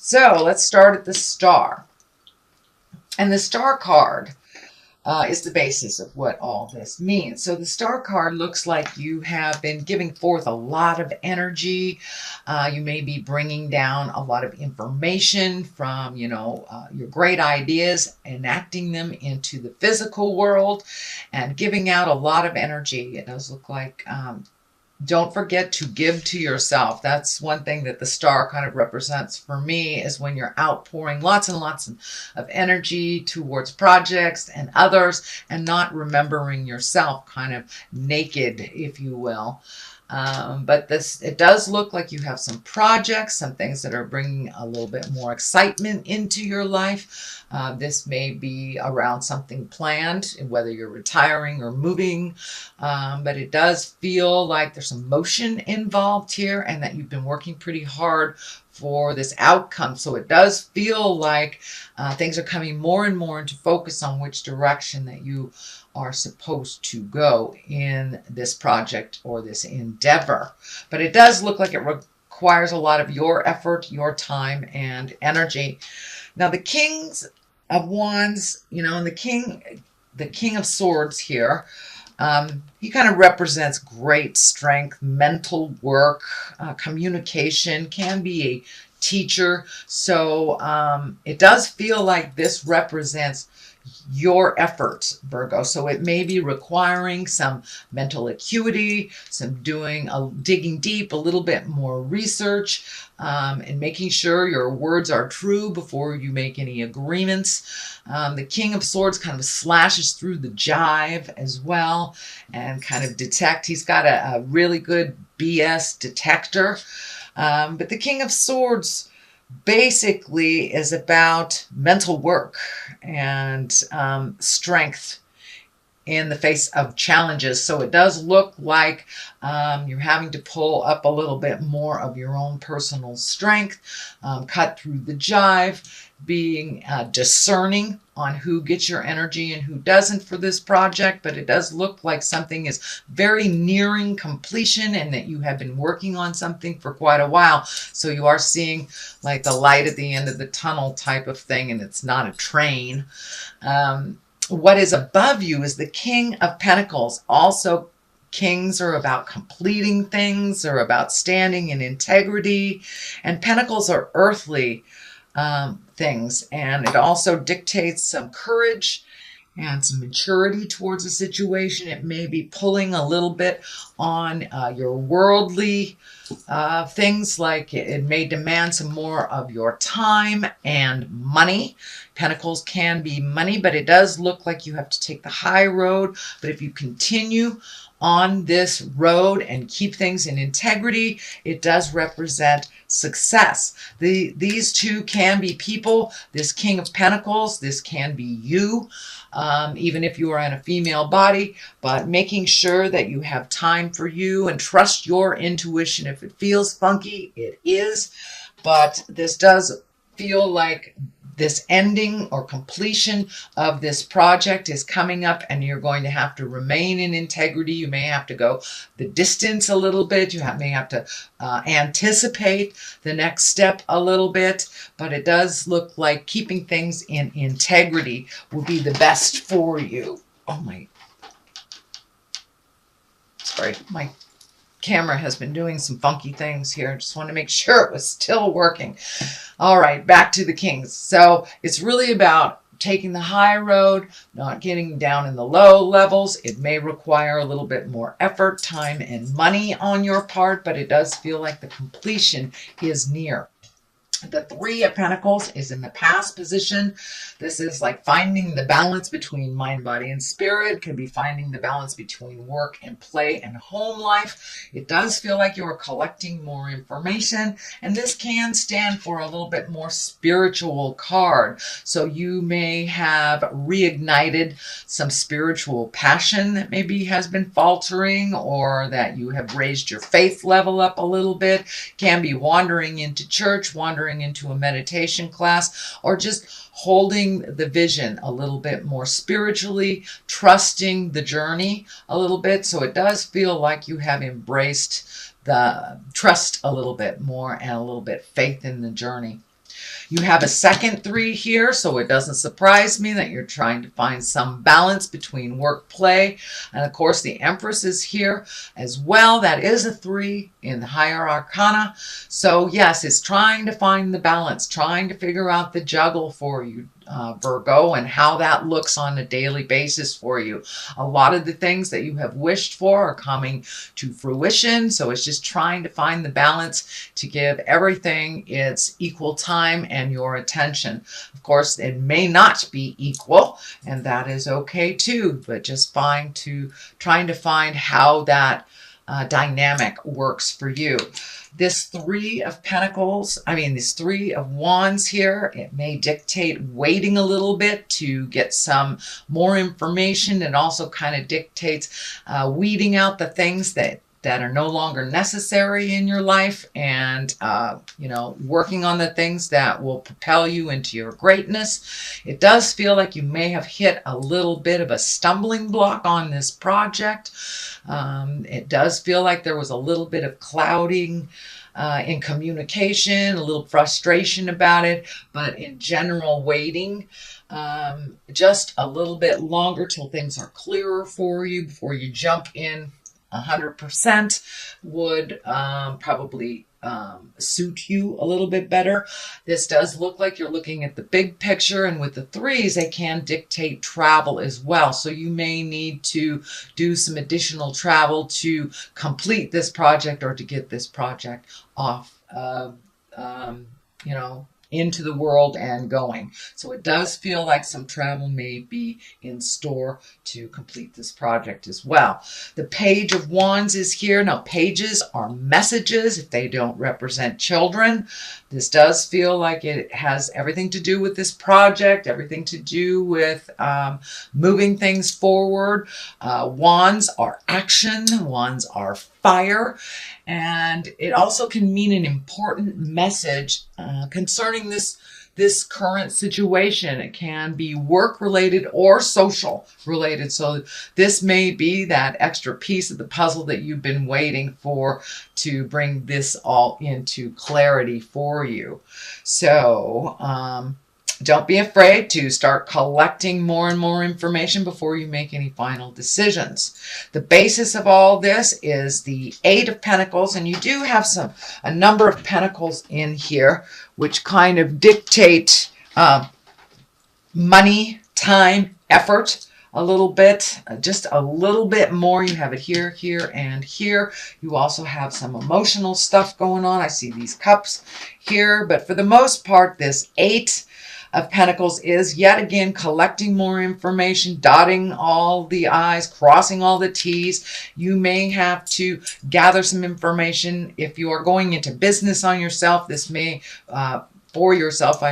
So let's start at the star. And the star card is the basis of what all this means. So the star card looks like you have been giving forth a lot of energy. You may be bringing down a lot of information from, your great ideas, enacting them into the physical world and giving out a lot of energy. It does look like don't forget to give to yourself. That's one thing that the star kind of represents for me, is when you're outpouring lots and lots of energy towards projects and others and not remembering yourself, kind of naked, if you will. But it does look like you have some projects, some things that are bringing a little bit more excitement into your life. This may be around something planned, whether you're retiring or moving, but it does feel like there's some motion involved here and that you've been working pretty hard for this outcome. So it does feel like things are coming more and more into focus on which direction that you are supposed to go in this project or this endeavor. But it does look like it requires a lot of your effort, your time, and energy. Now, the Kings of Wands, and the King of Swords here, he kind of represents great strength, mental work, communication, can be a teacher. So it does feel like this represents your efforts, Virgo. So it may be requiring some mental acuity, some digging deep, a little bit more research, and making sure your words are true before you make any agreements. The King of Swords kind of slashes through the jive as well and kind of detect. He's got a really good BS detector. But the King of Swords basically is about mental work and strength in the face of challenges. So it does look like you're having to pull up a little bit more of your own personal strength, cut through the jive, being discerning on who gets your energy and who doesn't for this project. But it does look like something is very nearing completion and that you have been working on something for quite a while. So you are seeing like the light at the end of the tunnel type of thing, and it's not a train. What is above you is the King of Pentacles. Also, kings are about completing things, or about standing in integrity, and pentacles are earthly things, and it also dictates some courage and some maturity towards a situation. It may be pulling a little bit on your worldly things, like it may demand some more of your time and money. Pentacles can be money, but it does look like you have to take the high road. But if you continue on this road and keep things in integrity, it does represent success. These two can be people. This King of Pentacles, this can be you, even if you are in a female body, but making sure that you have time for you and trust your intuition. If it feels funky, it is. But this does feel like this ending or completion of this project is coming up, and you're going to have to remain in integrity. You may have to go the distance a little bit. You may have to anticipate the next step a little bit, but it does look like keeping things in integrity will be the best for you. Sorry, my camera has been doing some funky things here. Just want to make sure it was still working. All right, back to the Kings. So it's really about taking the high road, not getting down in the low levels. It may require a little bit more effort, time, and money on your part, but it does feel like the completion is near. The Three of Pentacles is in the past position. This is like finding the balance between mind, body, and spirit. It could be finding the balance between work and play and home life. It does feel like you are collecting more information, and this can stand for a little bit more spiritual card. So you may have reignited some spiritual passion that maybe has been faltering, or that you have raised your faith level up a little bit. Can be wandering into church, wandering into a meditation class, or just holding the vision a little bit more spiritually, trusting the journey a little bit. So it does feel like you have embraced the trust a little bit more and a little bit faith in the journey. You have a second 3 here, so it doesn't surprise me that you're trying to find some balance between work, play, and of course the Empress is here as well. That is a 3 in the higher arcana. So yes, it's trying to find the balance, trying to figure out the juggle for you, Virgo, and how that looks on a daily basis for you. A lot of the things that you have wished for are coming to fruition, so it's just trying to find the balance to give everything its equal time and your attention. Of course, it may not be equal, and that is okay too, but just trying to find how that dynamic works for you. This 3 of Pentacles, this 3 of Wands here, it may dictate waiting a little bit to get some more information. It also kind of dictates weeding out the things that are no longer necessary in your life, and working on the things that will propel you into your greatness. It does feel like you may have hit a little bit of a stumbling block on this project. It does feel like there was a little bit of clouding in communication, a little frustration about it, but in general, waiting just a little bit longer till things are clearer for you before you jump in 100% would probably suit you a little bit better. This does look like you're looking at the big picture, and with the 3s, they can dictate travel as well. So you may need to do some additional travel to complete this project or to get this project off, into the world and going. So it does feel like some travel may be in store to complete this project as well. The Page of Wands is here. Now, pages are messages if they don't represent children. This does feel like it has everything to do with this project, everything to do with moving things forward. Wands are action. Wands are fire. And it also can mean an important message concerning this current situation. It can be work related or social related. So this may be that extra piece of the puzzle that you've been waiting for to bring this all into clarity for you. So don't be afraid to start collecting more and more information before you make any final decisions. The basis of all this is the 8 of Pentacles, and you do have a number of Pentacles in here, which kind of dictate money, time, effort a little bit, just a little bit more. You have it here, here, and here. You also have some emotional stuff going on. I see these cups here, but for the most part, this 8 of Pentacles is yet again collecting more information, dotting all the I's, crossing all the T's. You may have to gather some information if you are going into business on yourself. This may for yourself,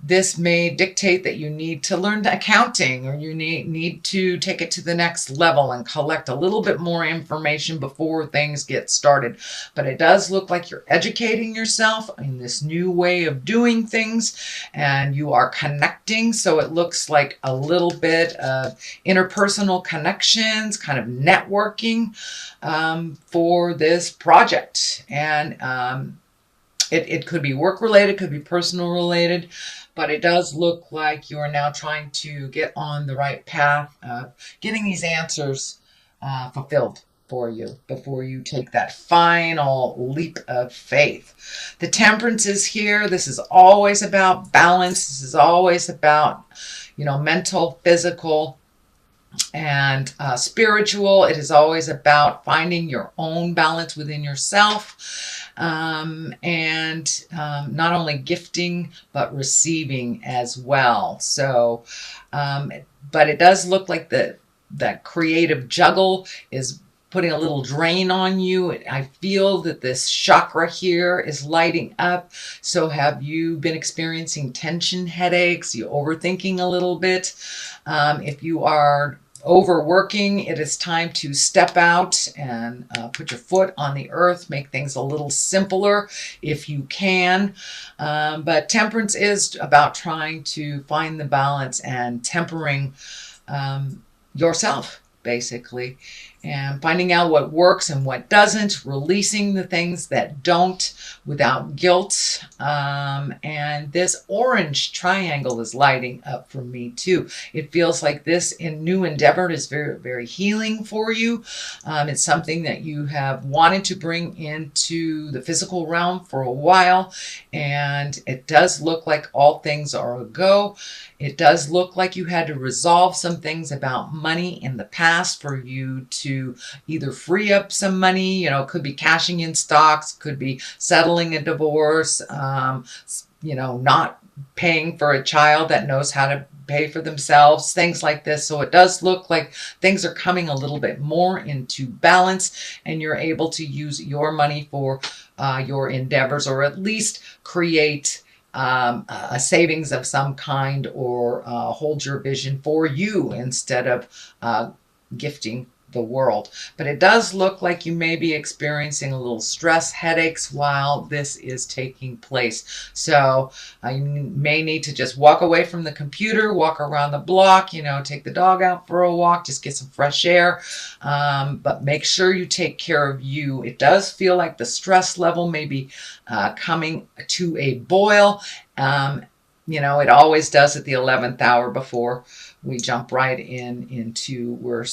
this may dictate that you need to learn accounting, or you need to take it to the next level and collect a little bit more information before things get started. But it does look like you're educating yourself in this new way of doing things, and you are connecting. So it looks like a little bit of interpersonal connections, kind of networking for this project. And it could be work related, could be personal related, but it does look like you are now trying to get on the right path of getting these answers fulfilled for you before you take that final leap of faith. The Temperance is here. This is always about balance. This is always about, mental, physical, and spiritual. It is always about finding your own balance within yourself. And not only gifting, but receiving as well. So, but it does look like that creative juggle is putting a little drain on you. I feel that this chakra here is lighting up. So have you been experiencing tension, headaches? You overthinking a little bit? If you are overworking, it is time to step out and put your foot on the earth, make things a little simpler if you can. But Temperance is about trying to find the balance and tempering yourself, basically. and finding out what works and what doesn't, releasing the things that don't without guilt. And this orange triangle is lighting up for me too. It feels like this new endeavor is very, very healing for you. It's something that you have wanted to bring into the physical realm for a while, and it does look like all things are a go. It does look like you had to resolve some things about money in the past for you to either free up some money, could be cashing in stocks, could be settling a divorce, not paying for a child that knows how to pay for themselves, things like this. So it does look like things are coming a little bit more into balance, and you're able to use your money for your endeavors, or at least create a savings of some kind, or hold your vision for you instead of gifting the world. But it does look like you may be experiencing a little stress, headaches while this is taking place. So you may need to just walk away from the computer, walk around the block, take the dog out for a walk, just get some fresh air. But make sure you take care of you. It does feel like the stress level may be coming to a boil. It always does at the 11th hour before we jump right into where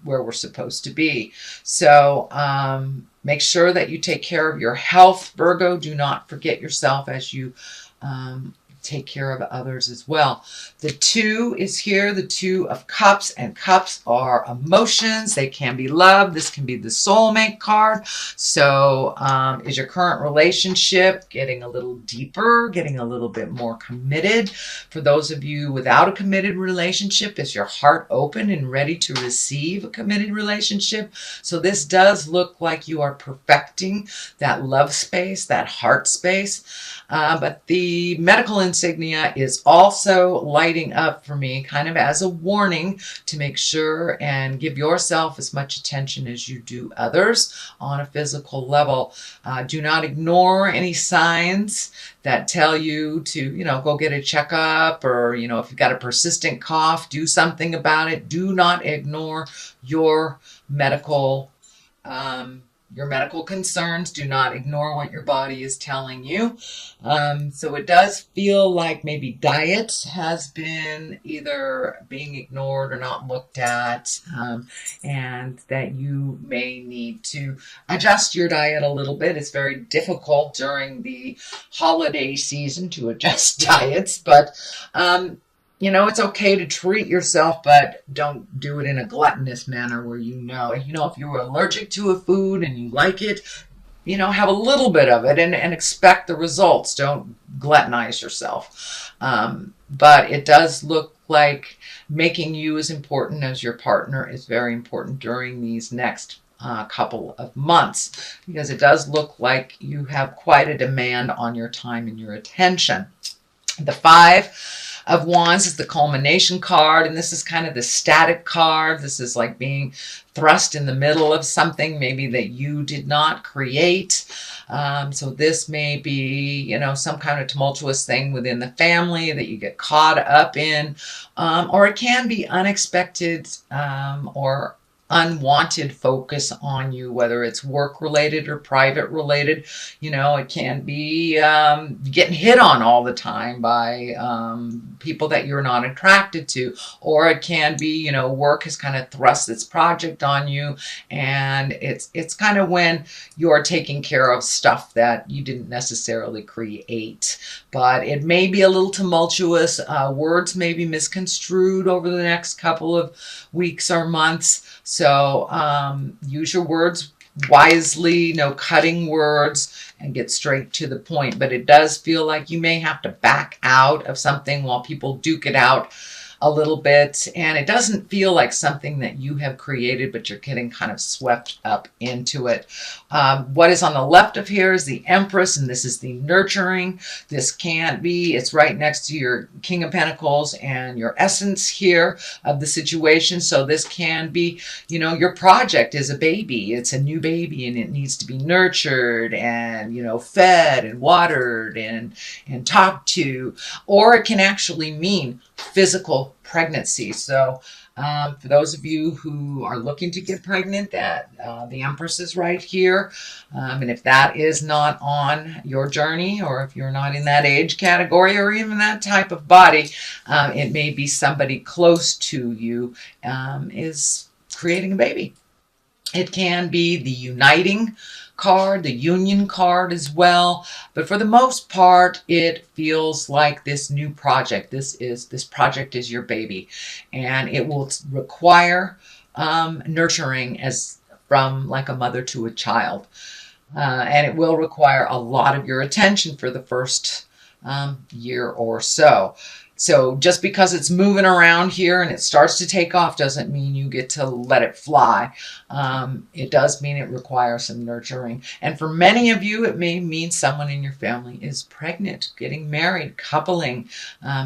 we're supposed to be. So make sure that you take care of your health, Virgo. Do not forget yourself as you take care of others as well. The 2 is here, the 2 of Cups, and Cups are emotions. They can be love. This can be the soulmate card. So is your current relationship getting a little deeper, getting a little bit more committed? For those of you without a committed relationship, is your heart open and ready to receive a committed relationship? So this does look like you are perfecting that love space, that heart space. But the medical insignia is also lighting up for me, kind of as a warning to make sure and give yourself as much attention as you do others on a physical level. Do not ignore any signs that tell you to, go get a checkup, or, if you've got a persistent cough, do something about it. Do not ignore your medical concerns. Do not ignore what your body is telling you. So it does feel like maybe diet has been either being ignored or not looked at, and that you may need to adjust your diet a little bit. It's very difficult during the holiday season to adjust diets, but it's okay to treat yourself, but don't do it in a gluttonous manner where if you're allergic to a food and you like it, have a little bit of it and expect the results. Don't gluttonize yourself. But it does look like making you as important as your partner is very important during these next couple of months, because it does look like you have quite a demand on your time and your attention. The 5 of Wands is the culmination card, and this is kind of the static card. This is like being thrust in the middle of something maybe that you did not create. So this may be, some kind of tumultuous thing within the family that you get caught up in, or it can be unexpected or unwanted focus on you, whether it's work related or private related. It can be getting hit on all the time by people that you're not attracted to, or it can be, work has kind of thrust its project on you, and it's kind of when you're taking care of stuff that you didn't necessarily create. But it may be a little tumultuous. Words may be misconstrued over the next couple of weeks or months. So use your words wisely, no cutting words, and get straight to the point. But it does feel like you may have to back out of something while people duke it out a little bit, and it doesn't feel like something that you have created, but you're getting kind of swept up into it. What is on the left of here is the Empress, and this is the nurturing. This can't be, it's right next to your King of Pentacles and your Essence here of the situation. So this can be, your project is a baby. It's a new baby, and it needs to be nurtured and, fed and watered and talked to. Or it can actually mean physical potential pregnancy. So for those of you who are looking to get pregnant, that the Empress is right here. And if that is not on your journey, or if you're not in that age category or even that type of body, it may be somebody close to you is creating a baby. It can be the uniting card, the union card as well. But for the most part, it feels like this new project. This project is your baby, and it will require nurturing as from like a mother to a child. And it will require a lot of your attention for the first year or so. So just because it's moving around here and it starts to take off doesn't mean you get to let it fly. It does mean it requires some nurturing. And for many of you, it may mean someone in your family is pregnant, getting married, coupling,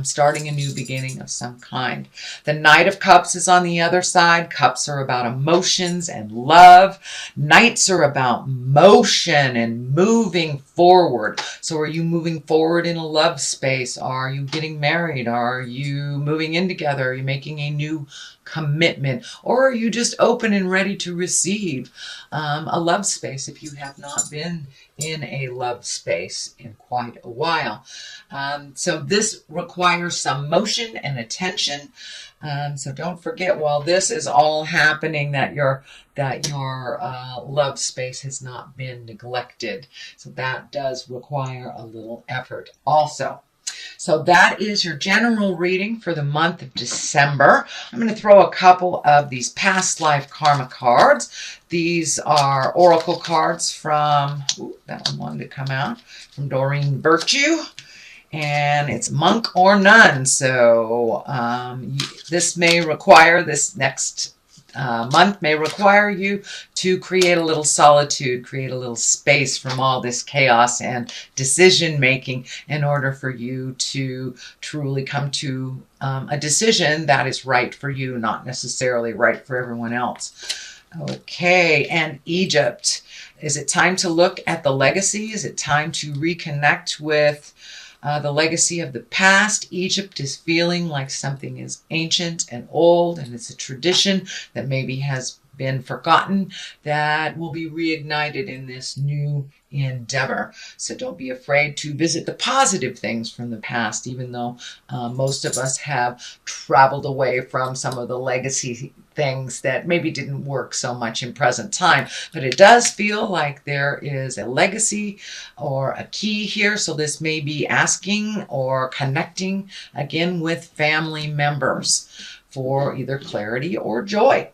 starting a new beginning of some kind. The Knight of Cups is on the other side. Cups are about emotions and love. Knights are about motion and moving forward. So are you moving forward in a love space? Are you getting married? Are you moving in together? Are you making a new commitment? Or are you just open and ready to receive a love space if you have not been in a love space in quite a while? So this requires some motion and attention. So don't forget, while this is all happening, that your love space has not been neglected. So that does require a little effort also. So that is your general reading for the month of December. I'm going to throw a couple of these past life karma cards. These are oracle cards from, that one wanted to come out, from Doreen Virtue. And it's monk or nun. So this next month may require you to create a little solitude, create a little space from all this chaos and decision making in order for you to truly come to a decision that is right for you, not necessarily right for everyone else. Okay, and Egypt. Is it time to look at the legacy? Is it time to reconnect with the legacy of the past? Egypt is feeling like something is ancient and old, and it's a tradition that maybe has been forgotten that will be reignited in this new endeavor. So don't be afraid to visit the positive things from the past, even though most of us have traveled away from some of the legacy things that maybe didn't work so much in present time. But it does feel like there is a legacy or a key here. So this may be asking or connecting again with family members for either clarity or joy.